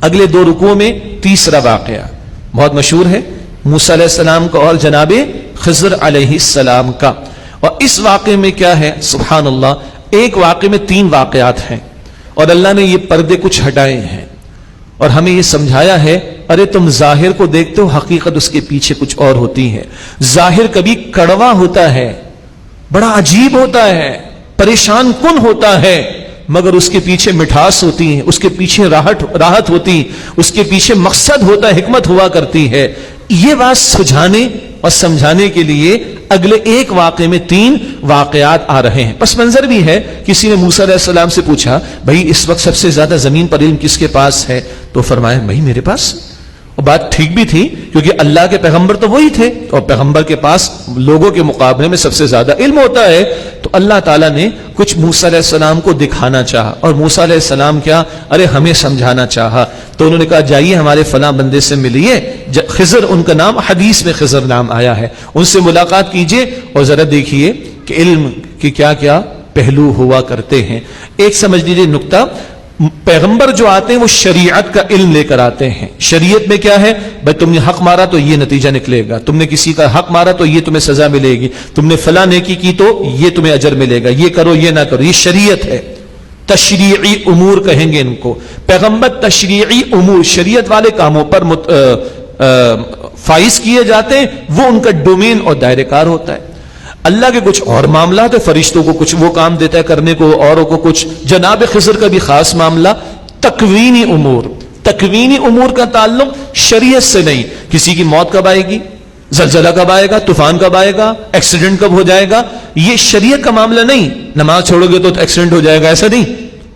اگلے 2 رکوع میں تیسرا واقعہ بہت مشہور ہے، موسیٰ علیہ السلام کا اور جناب خضر علیہ السلام کا. اور اس واقعے میں کیا ہے، سبحان اللہ، ایک واقعے میں 3 واقعات ہیں اور اللہ نے یہ پردے کچھ ہٹائے ہیں اور ہمیں یہ سمجھایا ہے ارے تم ظاہر کو دیکھتے ہو، حقیقت اس کے پیچھے کچھ اور ہوتی ہے. ظاہر کبھی کڑوا ہوتا ہے، بڑا عجیب ہوتا ہے، پریشان کن ہوتا ہے، مگر اس کے پیچھے مٹھاس ہوتی ہے، اس کے پیچھے راحت ہوتی، اس کے پیچھے مقصد ہوتا ہے، حکمت ہوا کرتی ہے. یہ بات سمجھانے اور سمجھانے کے لیے اگلے ایک واقعے میں 3 واقعات آ رہے ہیں. پس منظر بھی ہے، کسی نے موسیٰ علیہ السلام سے پوچھا بھائی اس وقت سب سے زیادہ زمین پر علم کس کے پاس ہے؟ تو فرمایا بھائی میرے پاس. اور بات ٹھیک بھی تھی کیونکہ اللہ کے پیغمبر تو وہی تھے اور پیغمبر کے پاس لوگوں کے مقابلے میں سب سے زیادہ علم ہوتا ہے. تو اللہ تعالیٰ نے کچھ موسیٰ علیہ السلام کو دکھانا چاہا اور موسیٰ علیہ السلام کیا ارے ہمیں سمجھانا چاہا. تو انہوں نے کہا جائیے ہمارے فلاں بندے سے ملیے، خضر ان کا نام، حدیث میں خضر نام آیا ہے، ان سے ملاقات کیجئے اور ذرا دیکھیے کہ علم کی کیا کیا پہلو ہوا کرتے ہیں. ایک سمجھ لیجیے نقطہ، پیغمبر جو آتے ہیں وہ شریعت کا علم لے کر آتے ہیں. شریعت میں کیا ہے بھائی تم نے حق مارا تو یہ نتیجہ نکلے گا، تم نے کسی کا حق مارا تو یہ تمہیں سزا ملے گی، تم نے فلاں نیکی کی تو یہ تمہیں اجر ملے گا، یہ کرو یہ نہ کرو. یہ شریعت ہے، تشریعی امور کہیں گے ان کو. پیغمبر تشریعی امور، شریعت والے کاموں پر فائز کیے جاتے ہیں، وہ ان کا ڈومین اور دائرہ کار ہوتا ہے. اللہ کے کچھ اور معاملات ہے، فرشتوں کو کچھ وہ کام دیتا ہے کرنے کو، اوروں کو کچھ. جناب خضر کا بھی خاص معاملہ تکوینی امور. تکوینی امور کا تعلق شریعت سے نہیں. کسی کی موت کب آئے گی، زلزلہ کب آئے گا، طوفان کب آئے گا، ایکسیڈنٹ کب ہو جائے گا، یہ شریعت کا معاملہ نہیں. نماز چھوڑو گے تو ایکسیڈنٹ ہو جائے گا، ایسا نہیں،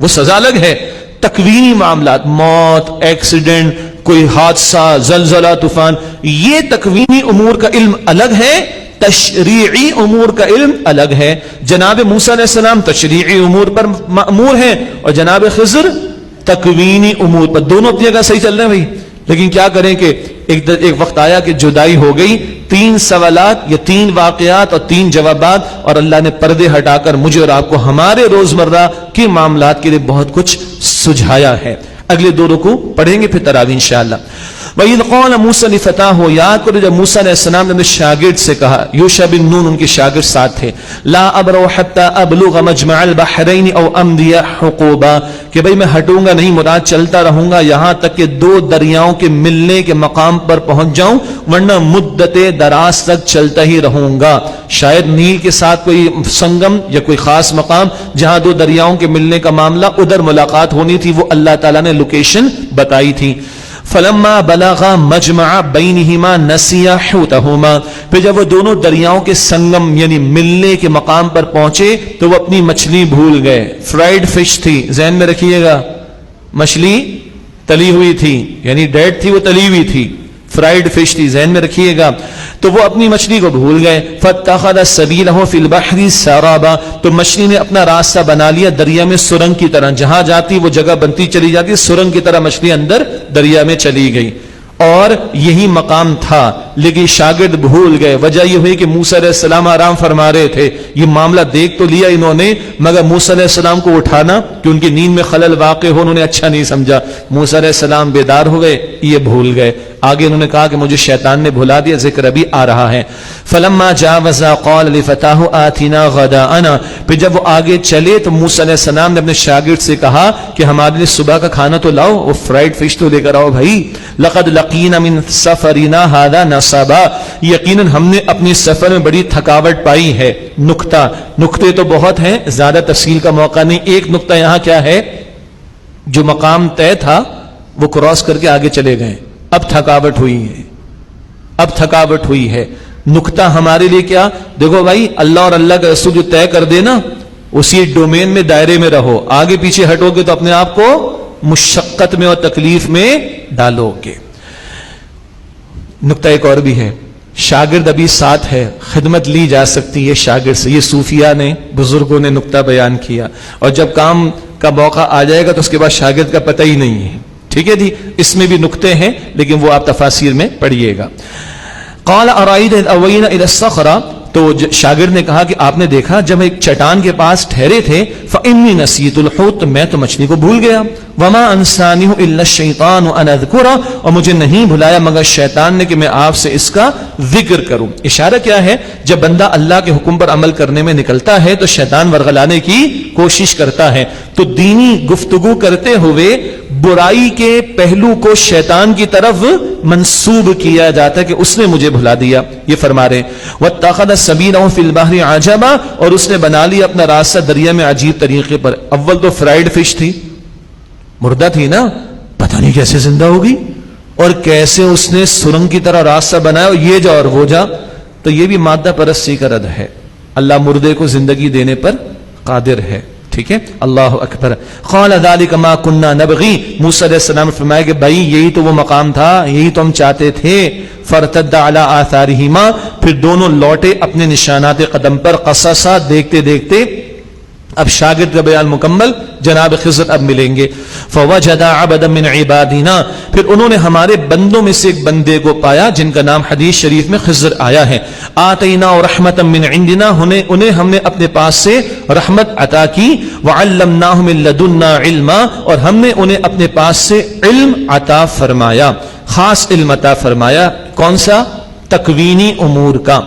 وہ سزا الگ ہے. تکوینی معاملات، موت، ایکسیڈنٹ، کوئی حادثہ، زلزلہ، طوفان، یہ تکوینی امور کا علم الگ ہے، تشریعی امور کا علم الگ ہے. جناب موسیٰ علیہ السلام تشریعی امور پر مأمور ہیں اور جناب خضر تکوینی امور پر. دونوں اپنی جگہ صحیح چل رہے ہیں بھائی، لیکن کیا کریں کہ ایک وقت آیا کہ جدائی ہو گئی. 3 سوالات یا 3 واقعات اور 3 جوابات، اور اللہ نے پردے ہٹا کر مجھے اور آپ کو ہمارے روزمرہ کے معاملات کے لیے بہت کچھ سجھایا ہے. اگلے 2 رکوع پڑھیں گے پھر تراویح انشاءاللہ. وَإِذْ قَالَ مُوسَىٰ لِفَتَاهُ، یاد کرو جب موسیٰ علیہ السلام نے اپنے شاگرد سے کہا، یوشع بن نون ان کے شاگرد ساتھ تھے، لا ابرو حتی ابلغ مجمع البحرین او امضی حقوبا، کہ بھئی میں ہٹوں گا نہیں، مراد چلتا رہوں گا یہاں تک کہ 2 دریاؤں کے ملنے کے مقام پر پہنچ جاؤں، ورنہ مدت دراز تک چلتا ہی رہوں گا. شاید نیل کے ساتھ کوئی سنگم یا کوئی خاص مقام جہاں 2 دریاؤں کے ملنے کا معاملہ، ادھر ملاقات ہونی تھی، وہ اللہ تعالیٰ نے لوکیشن بتائی تھی. فلما بلغ مجمع بینہما نسی حوتہما، پھر جب وہ دونوں دریاؤں کے سنگم یعنی ملنے کے مقام پر پہنچے تو وہ اپنی مچھلی بھول گئے. فرائیڈ فش تھی، ذہن میں رکھیے گا، مچھلی تلی ہوئی تھی، یعنی ڈیڈ تھی، وہ تلی ہوئی تھی، فرائیڈ فش تھی، ذہن میں رکھیے گا. تو وہ اپنی مچھلی کو بھول گئے. فاتخذ سبیلہ فی البحر سرابا، تو مچھلی نے اپنا راستہ بنا لیا دریا میں سرنگ کی طرح، جہاں جاتی وہ جگہ بنتی چلی جاتی، سرنگ کی طرح مچھلی اندر دریا میں چلی گئی. اور یہی مقام تھا لیکن شاگرد بھول گئے. وجہ یہ ہوئی کہ موسیٰ علیہ السلام آرام فرما رہے تھے. یہ معاملہ دیکھ تو لیا انہوں نے، مگر موسیٰ علیہ السلام کو اٹھانا کہ ان کی نیند میں خلل واقع ہو انہوں نے اچھا نہیں سمجھا. موسیٰ علیہ السلام بیدار ہو گئے، یہ بھول گئے. آگے انہوں نے کہا کہ مجھے شیطان نے بھلا دیا، ذکر ابھی آ رہا ہے. فلما جاوزا قال لفتاه آتنا غداءنا، پھر جب وہ آگے چلے تو موسیٰ علیہ السلام نے اپنے شاگرد سے کہا کہ ہمارے لیے صبح کا کھانا تو لاؤ، وہ فرائیڈ فش تو لے کر آؤ بھائی. لقد لقینا من سفرنا هذا نصبا، یقیناً ہم نے اپنے سفر میں بڑی تھکاوٹ پائی ہے. نقطے تو بہت ہیں، زیادہ تفصیل کا موقع نہیں. ایک نقطہ یہاں کیا ہے، جو مقام طے تھا وہ کراس کر کے آگے چلے گئے، اب تھکاوٹ ہوئی ہے، اب تھکاوٹ ہوئی ہے. نقطہ ہمارے لیے کیا، دیکھو بھائی اللہ اور اللہ کا رسول جو طے کر دے نا، اسی ڈومین میں دائرے میں رہو. آگے پیچھے ہٹو گے تو اپنے آپ کو مشقت میں اور تکلیف میں ڈالو گے. نقطہ ایک اور بھی ہے، شاگرد ابھی ساتھ ہے، خدمت لی جا سکتی ہے شاگرد سے. یہ صوفیاء نے، بزرگوں نے نقطہ بیان کیا. اور جب کام کا موقع آ جائے گا تو اس کے بعد شاگرد کا پتہ ہی نہیں ہے. ٹھیک ہے جی، اس میں بھی نقطے ہیں لیکن وہ آپ تفاسیر میں پڑھیے گا. قال ارائیت اذ اوینا الى الصخرہ تو شاگرد نے کہا کہ آپ نے دیکھا جب ایک چٹان کے پاس ٹھہرے تھے فإنی نسیت الحوت، تو میں تو مچھلی کو بھول گیا، وما انسانیہ الا الشیطان ان اذکرہ، اور مجھے نہیں بھلایا مگر شیطان نے کہ میں آپ سے اس کا ذکر کروں۔ اشارہ کیا ہے؟ جب بندہ اللہ کے حکم پر عمل کرنے میں نکلتا ہے تو شیطان ورغلانے کی کوشش کرتا ہے، تو دینی گفتگو کرتے ہوئے برائی کے پہلو کو شیطان کی طرف منسوب کیا جاتا ہے کہ اس نے مجھے بھلا دیا۔ یہ فرما رہے وَاتَّخَذَ سَبِيلَهُ فِي الْبَحْرِ عَجَبًا، اور اس نے بنا لیا اپنا راستہ دریا میں عجیب طریقے پر۔ اول تو فرائیڈ فش تھی، مردہ تھی نا، پتہ نہیں کیسے زندہ ہوگی، اور کیسے اس نے سرنگ کی طرح راستہ بنایا، اور یہ جا اور وہ جا، تو یہ بھی مادہ پرستی کا رد ہے۔ اللہ مردے کو زندگی دینے پر قادر ہے، ٹھیک ہے، اللہ اکبر۔ قال ذلك ما كنا نبغي، موسیٰ علیہ السلام نے فرمایا کہ بھائی یہی تو وہ مقام تھا، یہی تو ہم چاہتے تھے۔ فرتد على آثارهما، پھر دونوں لوٹے اپنے نشانات قدم پر، قصصا، دیکھتے دیکھتے۔ اب شاگرد کا بیان مکمل، جناب خضر اب ملیں گے۔ فوجد عبدا من عبادنا، پھر انہوں نے ہمارے بندوں میں سے ایک بندے کو پایا جن کا نام حدیث شریف میں خضر آیا ہے۔ آتینا رحمتا من عندنا، انہیں ہم نے اپنے پاس سے رحمت عطا کی۔ وعلمناہ من لدنا علما، اور ہم نے انہیں اپنے پاس سے علم عطا فرمایا، خاص علم عطا فرمایا۔ کون سا؟ تکوینی امور کا۔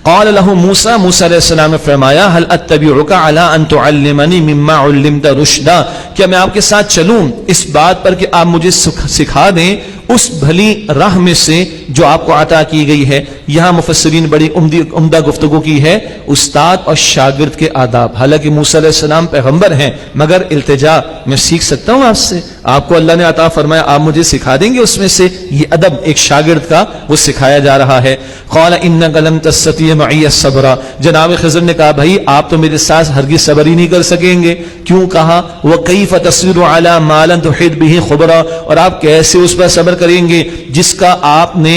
قال له موسیٰ، موسیٰ علیہ السلام نے فرمایا هل اتبعك على ان تعلمني مما علمت رشدا، کیا میں آپ کے ساتھ چلوں اس بات پر کہ آپ مجھے سکھا دیں اس بھلی راہ میں سے جو آپ کو عطا کی گئی ہے۔ یہاں مفسرین بڑی عمدہ گفتگو کی ہے، استاد اور شاگرد کے آداب۔ حالانکہ موسیٰ علیہ السلام پیغمبر ہیں، مگر التجا، میں سیکھ سکتا ہوں آپ سے، آپ کو اللہ نے عطا فرمایا، آپ مجھے سکھا دیں گے اس میں سے۔ یہ ادب ایک شاگرد کا وہ سکھایا جا رہا ہے۔ قال انک لن تستطیع معی الصبر، جناب خضر نے کہا بھائی آپ تو میرے ساتھ ہرگز صبر ہی نہیں کر سکیں گے۔ کیوں کہا؟ وکیف تصبر علی ما لم تحط به خبرا، اور آپ کیسے اس پر صبر کریں گے جس کا آپ نے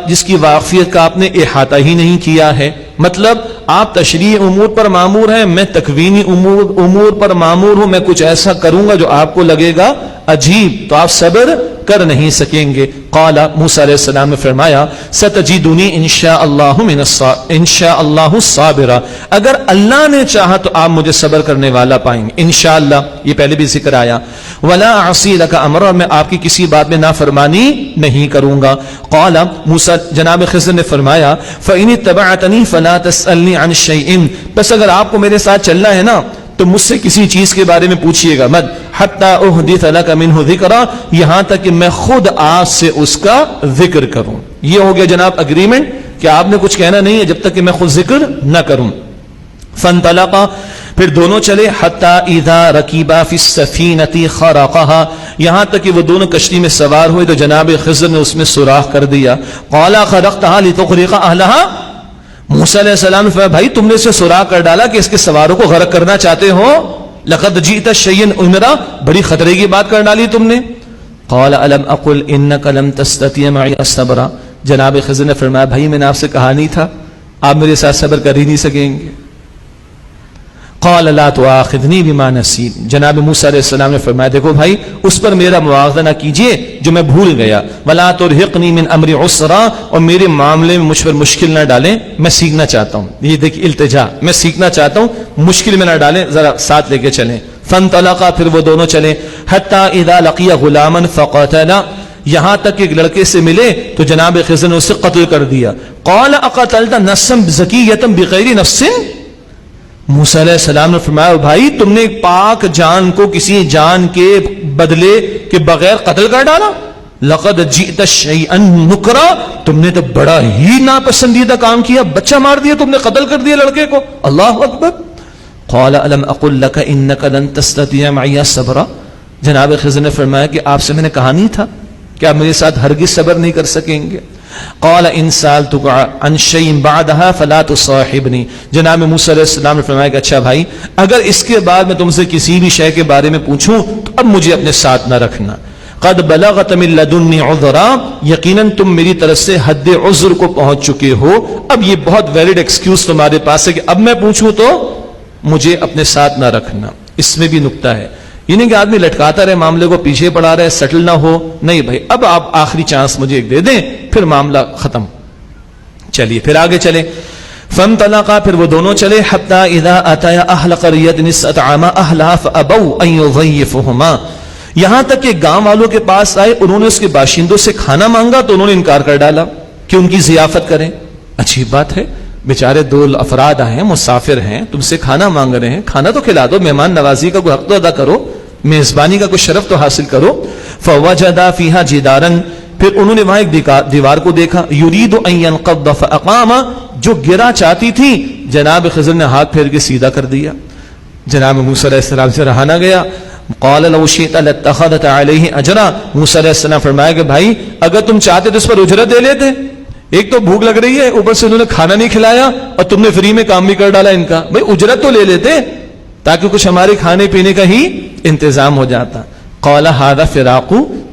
جس کی واقفیت کا آپ نے احاطہ ہی نہیں کیا ہے۔ مطلب آپ تشریع امور پر مامور ہیں، میں تکوینی امور پر مامور ہوں، میں کچھ ایسا کروں گا جو آپ کو لگے گا عجیب، تو آپ صبر کر نہیں سکیں گے۔ قال، موسیٰ علیہ السلام نے فرمایا ستجدنی انشاء اللہ صابرا، اگر اللہ نے چاہا تو آپ مجھے صبر کرنے والا پائیں گے، انشاءاللہ۔ یہ پہلے بھی ذکر آیا، ولا اعصی لک امرا، میں آپ کی کسی بات میں نافرمانی نہیں کروں گا۔ قال، موسیٰ جناب خضر نے فرمایا فإن اتبعتنی فلا تسألنی عن شیء، بس اگر آپ کو میرے ساتھ چلنا ہے نا تو مجھ سے کسی چیز کے بارے میں پوچھئے گا مت، حتی احدث لک منہ ذکرا، یہاں تک کہ میں خود آپ سے اس کا ذکر کروں۔ یہ ہو گیا جناب اگریمنٹ کہ آپ نے کچھ کہنا نہیں ہے جب تک کہ میں خود ذکر نہ کروں۔ فانطلقا، پھر دونوں چلے، حتی اذا رکبا فی السفینۃ خرقها، یہاں تک کہ وہ دونوں کشتی میں سوار ہوئے تو جناب خضر نے اس میں سوراخ کر دیا۔ قال خرقتها لتغرق اهلها، موسیٰ علیہ السلام نے فرمایا بھائی تم نے اسے سوراخ کر ڈالا کہ اس کے سواروں کو غرق کرنا چاہتے ہو؟ لقد جئت شیئا امرا، بڑی خطرے کی بات کر ڈالی تم نے۔ قال الم اقل انک لن تستطیع معی الصبر، جناب خضر نے فرمایا بھائی میں نے آپ سے کہا نہیں تھا آپ میرے ساتھ صبر کر ہی نہیں سکیں گے۔ قال لا تؤاخذنی بما نسیت، جناب موسیٰ علیہ السلام نے فرمایا دیکھو بھائی اس پر میرا مواخذہ نہ کیجئے جو میں بھول گیا، ولا ترهقنی من امر عسرا، اور میرے معاملے میں مجھ پر مشکل نہ ڈالیں، میں سیکھنا چاہتا ہوں۔ یہ دیکھ التجا، میں سیکھنا چاہتا ہوں، مشکل میں نہ ڈالیں، ذرا ساتھ لے کے چلیں۔ فانطلقا، پھر وہ دونوں چلے، حتی اذا لقی غلاما فقتلا، یہاں تک کہ ایک لڑکے سے ملے تو جناب خضر نے اسے قتل کر دیا۔ قال اقتلت نفسا زکیۃ بغیر نفس، موسیٰ علیہ السلام نے فرمایا بھائی تم نے ایک پاک جان کو کسی جان کے بدلے کے بغیر قتل کر ڈالا؟ لقد جئت شیئا نکرا، تم نے تو بڑا ہی ناپسندیدہ کام کیا، بچہ مار دیا تم نے، قتل کر دیا لڑکے کو، اللہ اکبر۔ قال الم اقل لک انک لن تستطیع معی صبرا، جناب خضر نے فرمایا کہ آپ سے میں نے کہا نہیں تھا کہ آپ میرے ساتھ ہرگز صبر نہیں کر سکیں گے۔ قال ان سألتک عن شیء بعدها فلا تصاحبنی، جناب موسیٰ علیہ السلام نے فرمایا کہ اچھا بھائی اگر اس کے بعد میں تم سے کسی بھی شے کے بارے میں پوچھوں تو اب مجھے اپنے ساتھ نہ رکھنا۔ قد بلغت من لدنی عذرا، یقیناً تم میری طرف سے حد عذر کو پہنچ چکے ہو، اب یہ بہت ویلڈ ایکسکیوز تمہارے پاس ہے کہ اب میں پوچھوں تو مجھے اپنے ساتھ نہ رکھنا۔ اس میں بھی نکتہ ہے، یہ نہیں کہ آدمی لٹکاتا رہے معاملے کو، پیچھے پڑا رہے، سیٹل نہ ہو، نہیں بھائی اب آپ آخری چانس مجھے ایک دے دیں پھر معاملہ ختم۔ چلیے پھر آگے چلیں. فانطلقا، پھر وہ دونوں چلے. حتی اذا اتیا اہل قریۃ استطعما اہلھا فابوا ان یضیفہما، یہاں تک کہ گاؤں والوں کے پاس آئے، انہوں نے اس کے باشندوں سے کھانا مانگا تو انہوں نے انکار کر ڈالا کہ ان کی ضیافت کریں. عجیب بات ہے، بیچارے دو افراد آئے ہیں، مسافر ہیں، تم سے کھانا مانگ رہے ہیں، کھانا تو کھلا دو، مہمان نوازی کا کوئی حق تو ادا کرو، میزبانی کا کوئی شرف تو حاصل کرو. فوجدا فیہا جدارا، پھر انہوں نے وہاں ایک دیوار کو دیکھا. یرید ان ینقض فاقام، جو گرا چاہتی تھی جناب خضر نے ہاتھ پھیر کے سیدھا کر دیا. جناب موسیٰ علیہ السلام سے رہا نہ گیا. قال لو شئت لاتخذت علیہ اجرا، موسیٰ علیہ السلام فرمایا کہ بھائی اگر تم چاہتے تو اس پر اجرت دے لیتے، ایک تو بھوک لگ رہی ہے، اوپر سے انہوں نے کھانا نہیں کھلایا اور تم نے فری میں کام بھی کر ڈالا ان کا، بھائی اجرت تو لے لیتے تاکہ کچھ ہمارے کھانے پینے کا ہی انتظام ہو جاتا. قال ھذا فراق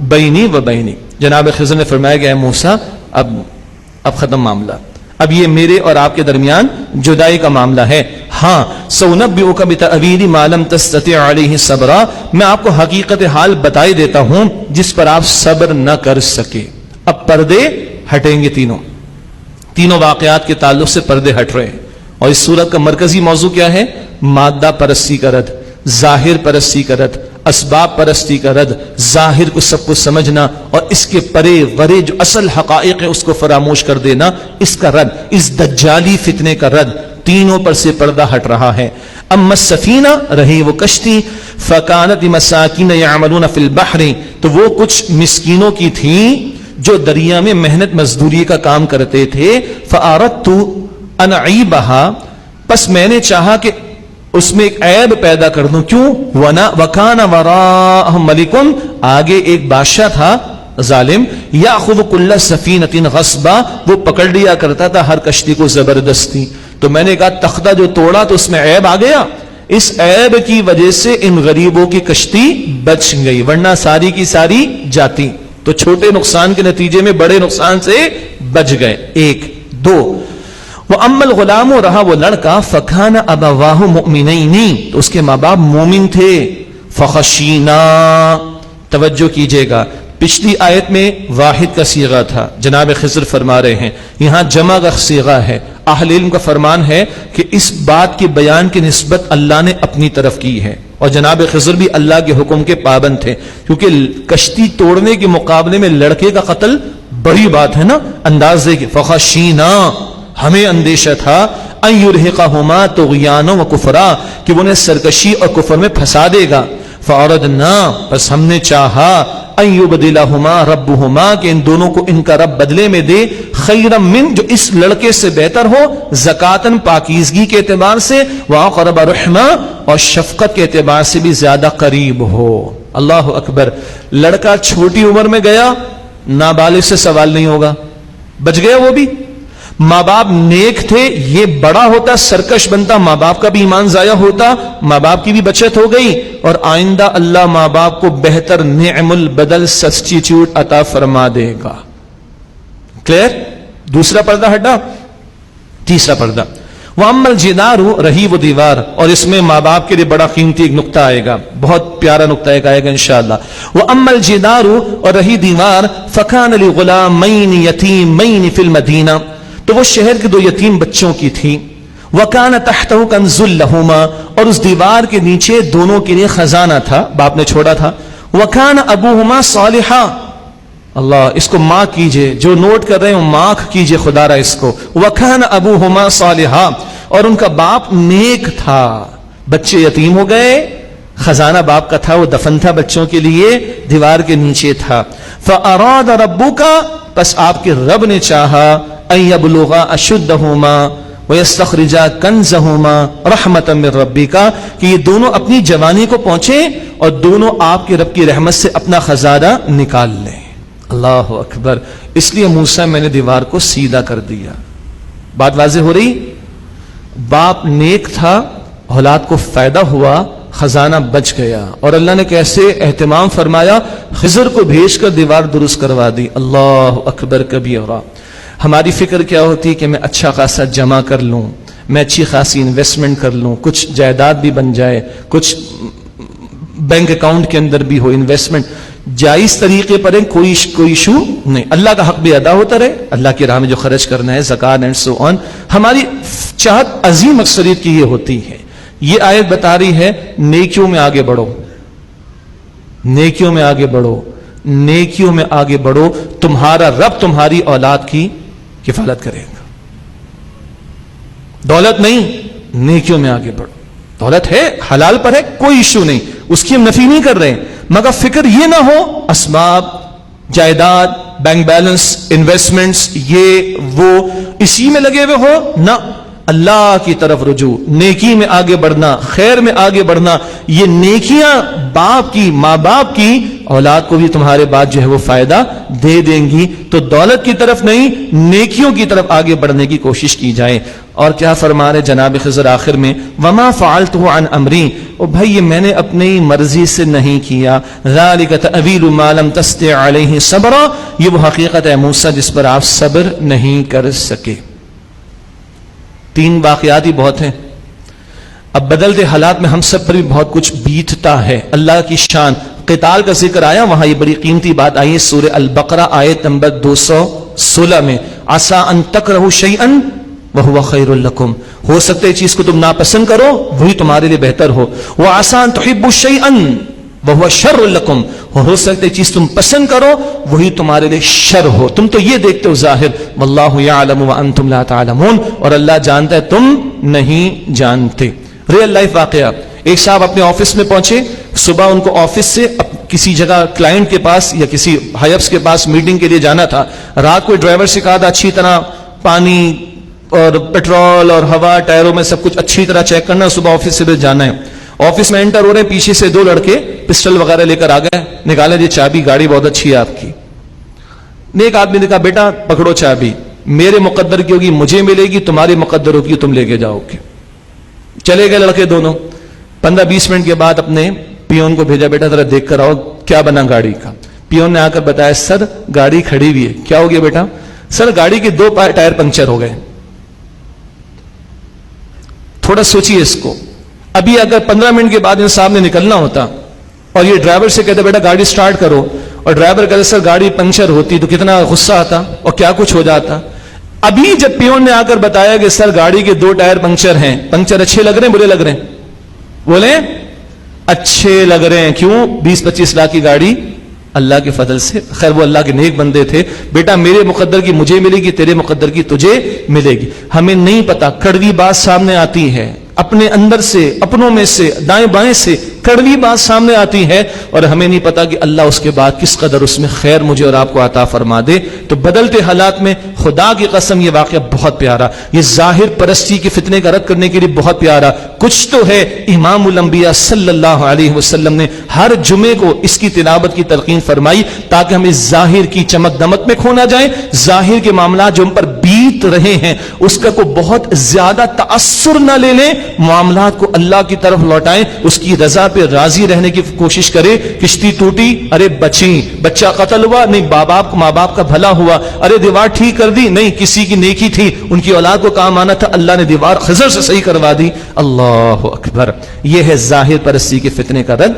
بینی و بینک، جناب خضر نے فرمایا کہ اے موسیٰ اب ختم معاملہ، اب یہ میرے اور آپ کے درمیان جدائی کا معاملہ ہے. ہاں سأنبئک بتأویل ما لم تستطع علیہ صبرا، میں آپ کو حقیقت حال بتائی دیتا ہوں جس پر آپ صبر نہ کر سکے. اب پردے ہٹیں گے، تینوں واقعات کے تعلق سے پردے ہٹ رہے ہیں. اور اس صورت کا مرکزی موضوع کیا ہے؟ مادہ پرستی کا رد، ظاہر پرستی کا رد، اسباب پرستی کا رد، ظاہر کو سب کو سمجھنا اور اس کے پرے ورے جو اصل حقائق ہے اس کو فراموش کر دینا، اس کا رد، اس دجالی فتنے کا رد. تینوں پر سے پردہ ہٹ رہا ہے. اما السفینہ، رہی وہ کشتی، فکانت مساکین یعملون فی البحر، تو وہ کچھ مسکینوں کی تھیں جو دریا میں محنت مزدوری کا کام کرتے تھے. فاردت ان اعیبها، پس میں نے چاہا کہ اس میں ایک عیب پیدا کر دوں. کیوں؟ وکان وراءہم ملک، آگے ایک بادشاہ تھا ظالم، یاخذ کل سفینۃ غصبا، وہ پکڑ لیا کرتا تھا ہر کشتی کو زبردستی. تو میں نے کہا تختہ جو توڑا تو اس میں عیب آ گیا، اس عیب کی وجہ سے ان غریبوں کی کشتی بچ گئی، ورنہ ساری کی ساری جاتی. تو چھوٹے نقصان کے نتیجے میں بڑے نقصان سے بچ گئے. ایک دو. وَأَمَّا الْغُلَامُ، رہا وہ لڑکا، فَكَانَ أَبَوَاهُ مُؤْمِنَيْنِ، تو اس کے ماں باپ مومن تھے. فَخَشِينَا، توجہ کیجئے گا، پچھلی آیت میں واحد کا صیغہ تھا، جناب خضر فرما رہے ہیں، یہاں جمع کا صیغہ ہے. اہل علم کا فرمان ہے کہ اس بات کے بیان کی نسبت اللہ نے اپنی طرف کی ہے، اور جناب خضر بھی اللہ کے حکم کے پابند تھے، کیونکہ کشتی توڑنے کے مقابلے میں لڑکے کا قتل بڑی بات ہے نا. انداز دیکھیں، فخشینا، ہمیں اندیشہ تھا، ان یرہقہما طغیانا و کفرا، کہ وہ انہیں سرکشی اور کفر میں پھنسا دے گا. فاردنا، بس ہم نے چاہا، ان یبدلہما ربہما، کہ ان دونوں کو ان کا رب بدلے میں دے، خیرا من، جو اس لڑکے سے بہتر ہو، زکاتن، پاکیزگی کے اعتبار سے، واقرب رحمہ، اور شفقت کے اعتبار سے بھی زیادہ قریب ہو. اللہ اکبر. لڑکا چھوٹی عمر میں گیا، نابالغ سے سوال نہیں ہوگا، بچ گیا وہ بھی. ماں باپ نیک تھے، یہ بڑا ہوتا سرکش بنتا، ماں باپ کا بھی ایمان ضائع ہوتا، ماں باپ کی بھی بچت ہو گئی، اور آئندہ اللہ ماں باپ کو بہتر نعم البدل سبسٹیٹیوٹ عطا فرما دے گا. کلیئر؟ دوسرا پردہ ہٹا. تیسرا پردہ، وَأَمَّا الْجِدَارُ، رہی وہ دیوار، اور اس میں ماں باپ کے لیے بڑا قیمتی ایک نقطہ آئے گا، بہت پیارا نقطہ ایک آئے گا انشاءاللہ. وَأَمَّا الْجِدَارُ، اور رہی دیوار، فَكَانَ لِغُلَامَيْنِ يَتِيمَيْنِ فِي الْمَدِينَةِ، تو وہ شہر کے دو یتیم بچوں کی تھی. وَكَانَ تَحْتَهُ كَنْزٌ لَهُمَا، اور اس دیوار کے نیچے دونوں کے لیے خزانہ تھا، باپ نے چھوڑا تھا. وَكَانَ أَبُوهُمَا صَالِحًا، اللہ اس کو مارک کیجئے، جو نوٹ کر رہے ہیں مارک کیجئے خدا را اس کو. وَكَانَ أَبُوهُمَا صَالِحًا، اور ان کا باپ نیک تھا. بچے یتیم ہو گئے، خزانہ باپ کا تھا، وہ دفن تھا بچوں کے لیے، دیوار کے نیچے تھا. فَأَرَادَ رَبُّكَ، پس آپ کے رب نے چاہا، أَن يَبْلُغَا أَشُدَّهُمَا وَيَسْتَخْرِجَا كَنْزَهُمَا رَحْمَةً مِّن رَبِّكَ، کہ یہ دونوں اپنی جوانی کو پہنچیں اور دونوں آپ کے رب کی رحمت سے اپنا خزانہ نکال لیں. اللہ اکبر. اس لیے موسیٰ میں نے دیوار کو سیدھا کر دیا. بات واضح ہو رہی؟ باپ نیک تھا، اولاد کو فائدہ ہوا، خزانہ بچ گیا، اور اللہ نے کیسے اہتمام فرمایا، خضر کو بھیج کر دیوار درست کروا دی. اللہ اکبر کبیرہ. ہماری فکر کیا ہوتی کہ میں اچھا خاصا جمع کر لوں، میں اچھی خاصی انویسٹمنٹ کر لوں، کچھ جائیداد بھی بن جائے، کچھ بینک اکاؤنٹ کے اندر بھی ہو انویسٹمنٹ. جائز طریقے پر ہیں, کوئی ایشو نہیں, اللہ کا حق بھی ادا ہوتا رہے, اللہ کی راہ میں جو خرچ کرنا ہے, زکات اینڈ سو آن. ہماری چاہت عظیم اکثریت کی یہ ہوتی ہے. یہ آیت بتا رہی ہے نیکیوں میں آگے بڑھو, نیکیوں میں آگے بڑھو, نیکیوں میں آگے بڑھو, تمہارا رب تمہاری اولاد کی کفالت کرے گا. دولت نہیں, نیکیوں میں آگے بڑھو. دولت ہے, حلال پر ہے, کوئی ایشو نہیں, اس کی ہم نفی نہیں کر رہے ہیں, مگر فکر یہ نہ ہو اسباب, جائیداد, بینک بیلنس, انویسٹمنٹس, یہ وہ اسی میں لگے ہوئے ہو نہ. اللہ کی طرف رجوع, نیکی میں آگے بڑھنا, خیر میں آگے بڑھنا. یہ نیکیاں باپ کی, ماں باپ کی اولاد کو بھی تمہارے بعد جو ہے وہ فائدہ دے دیں گی. تو دولت کی طرف نہیں, نیکیوں کی طرف آگے بڑھنے کی کوشش کی جائے. اور کیا فرما رہے جناب خضر آخر میں, وما فعلته عن امری, او بھائی یہ میں نے اپنی مرضی سے نہیں کیا. ذلك تأویل ما لم تستطع علیہ صبرا, یہ وہ حقیقت ہے موسیٰ جس پر آپ صبر نہیں کر سکے. 3 واقعات ہی بہت ہیں. اب بدلتے حالات میں ہم سب پر بھی بہت کچھ بیتتا ہے. اللہ کی شان, قتال کا ذکر آیا, وہاں یہ بڑی قیمتی بات آئی ہے سورہ البقرہ آیت نمبر 216 میں. عسى ان تکرہوا شیئا وہو خیر لکم, ہو سکتا ہے چیز کو تم ناپسند کرو وہی تمہارے لیے بہتر ہو. وعسى ان تحبوا شیئا وہو شر لکم, ہو سکتا ہے چیز تم پسند کرو وہی تمہارے لیے شر ہو. تم تو یہ دیکھتے ہو ظاہر, واللہ یعلم وانتم لا تعلمون, اور اللہ جانتا ہے تم نہیں جانتے. ریئل لائف واقعہ. ایک صاحب اپنے آفس میں پہنچے, صبح ان کو آفس سے کسی جگہ کلائنٹ کے پاس یا کسی ہائپس کے پاس میٹنگ کے لیے جانا تھا. رات کو ڈرائیور سے کہا تھا اچھی طرح پانی اور پیٹرول اور ہوا ٹائروں میں سب کچھ اچھی طرح چیک کرنا, صبح آفس سے جانا ہے. آفس میں انٹر ہو رہے ہیں, پیچھے سے 2 لڑکے پسٹل وغیرہ لے کر آ گئے, نکالے جی چابی, گاڑی بہت اچھی ہے آپ کی. ایک آدمی نے کہا بیٹا پکڑو چابی, میرے مقدر کی ہوگی مجھے ملے گی, تمہاری مقدر ہوگی تم لے کے جاؤ گے. چلے گئے لڑکے دونوں. 15-20 منٹ کے بعد اپنے پیون کو بھیجا, بیٹا ذرا دیکھ کر آؤ کیا بنا گاڑی کا. پیون نے آ کر بتایا سر گاڑی کھڑی ہوئی ہے. کیا ہو گیا بیٹا؟ سر گاڑی کے 2 ٹائر پنکچر ہو گئے. تھوڑا سوچیے اس کو. ابھی اگر 15 منٹ کے بعد ان صاحب نے نکلنا ہوتا اور یہ ڈرائیور سے کہتا بیٹا گاڑی سٹارٹ کرو, اور ڈرائیور کہتا سر گاڑی پنکچر ہوتی, تو کتنا غصہ آتا اور کیا کچھ ہو جاتا. ابھی جب پیون نے آ کر بتایا کہ سر گاڑی کے 2 ٹائر پنکچر ہیں, پنکچر اچھے لگ رہے ہیں برے لگ رہے ہیں؟ بولیں اچھے لگ رہے ہیں. کیوں؟ 20-25 لاکھ کی گاڑی اللہ کے فضل سے. خیر وہ اللہ کے نیک بندے تھے. بیٹا میرے مقدر کی مجھے ملے گی, تیرے مقدر کی تجھے ملے گی. ہمیں نہیں پتا, کڑوی بات سامنے آتی ہے اپنے اندر سے, اپنوں میں سے, دائیں بائیں سے کڑوی بات سامنے آتی ہے, اور ہمیں نہیں پتا کہ اللہ اس کے بعد کس قدر اس میں خیر مجھے اور آپ کو عطا فرما دے. تو بدلتے حالات میں خدا کی قسم یہ واقعہ بہت پیارا, یہ ظاہر پرستی کے فتنے کا رد کرنے کے لیے بہت پیارا. کچھ تو ہے امام الانبیاء صلی اللہ علیہ وسلم نے ہر جمعے کو اس کی تلاوت کی تلقین فرمائی, تاکہ ہم اس ظاہر کی چمک دمک میں کھو نہ جائیں. ظاہر کے معاملات جو ہم پر بیت رہے ہیں اس کا کوئی بہت زیادہ تاثر نہ لے لیں, معاملات کو اللہ کی طرف لوٹائیں, اس کی رضا پہ راضی رہنے کی کوشش کرے. کشتی ٹوٹی, ارے بچی, بچہ قتل ہوا, نہیں ماں باپ کا بھلا ہوا, ارے دیوار ٹھیک کر دی, نہیں کسی کی نیکی تھی, ان کی اولاد کو کام آنا تھا, اللہ نے دیوار خضر سے صحیح کروا دی. اللہ اکبر. یہ ہے ظاہر پرستی کے فتنے کا رد.